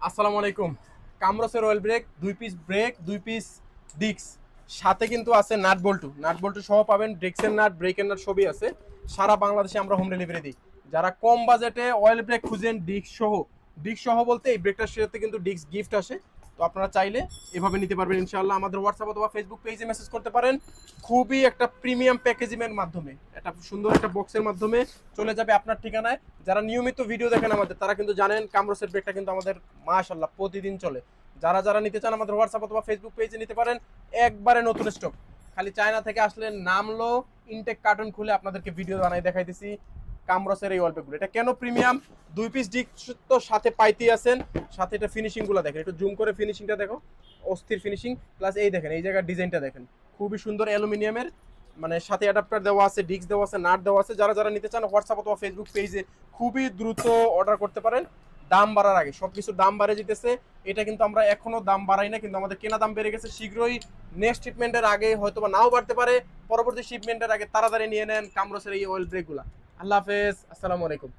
আসসালামু আলাইকুম। কামরসের oil brake, 2 piece brake, 2 piece disc, সাথে কিন্তু আছে নাট বল্টু সহ পাবেন। ব্রেকসের নাট, ব্রেকের নাট সবই আছে। সারা বাংলাদেশে আমরা হোম ডেলিভারি দিই। যারা কম বাজেটে অয়েল ব্রেক খুঁজেন ডিস্ক সহ বলতে এই ব্রেকটার সাথে কিন্তু ডিস্ক গিফট আসে। তো আপনারা চাইলে এভাবে নিতে পারবেন ইনশাআল্লাহ। আমাদের হোয়াটসঅ্যাপ অথবা ফেসবুক পেজে মেসেজ করতে পারেন। খুবই একটা প্রিমিয়াম প্যাকেজিংয়ের মাধ্যমে, একটা সুন্দর একটা বক্সের মাধ্যমে চলে যাবে আপনার ঠিকানায়। যারা নিয়মিত ভিডিও দেখেন আমাদের, তারা কিন্তু জানেন কামরসের ব্রেকটা কিন্তু আমাদের মাশাআল্লাহ প্রতিদিন চলে। যারা যারা নিতে চান আমাদের হোয়াটসঅ্যাপ অথবা ফেসবুক পেজে নিতে পারেন। একবারে নতুন স্টক, খালি চায়না থেকে আসলে নামলো, ইনটেক কার্টন খুলে আপনাদেরকে ভিডিও বানাই দেখাইতেছি কামরসের এই ওয়ালপেপগুলো। এটা কেন প্রিমিয়াম? 2 পিস ডিস্ক তো সাথে পাইতেই আছেন, সাথে এটা ফিনিশিংগুলো দেখেন, একটু জুম করে ফিনিশিংটা দেখো, অস্থির ফিনিশিং। প্লাস এই দেখেন, এই জায়গার ডিজাইনটা দেখেন, খুবই সুন্দর অ্যালুমিনিয়ামের, মানে সাথে অ্যাডাপ্টার দেওয়া আছে, ডিস্ক দেওয়া আছে, নাট দেওয়া আছে। যারা যারা নিতে চান হোয়াটসঅ্যাপ অথবা ফেসবুক পেজে খুবই দ্রুত অর্ডার করতে পারেন। দাম বাড়ার আগে, সবকিছুর দাম বাড়ে যেতেছে। এটা কিন্তু আমরা এখনো দাম বাড়াই না, কিন্তু আমাদের কেনা দাম বেড়ে গেছে। শীঘ্রই নেক্সট শিপমেন্টের আগে হয়তো বা নাও বাড়তে পারে, পরবর্তী শিপমেন্টের আগে তাড়াতাড়ি নিয়ে নেন কামরসের এই অয়েল ব্রেকগুলা। আল্লাহ হাফেজ, আসসালামু আলাইকুম।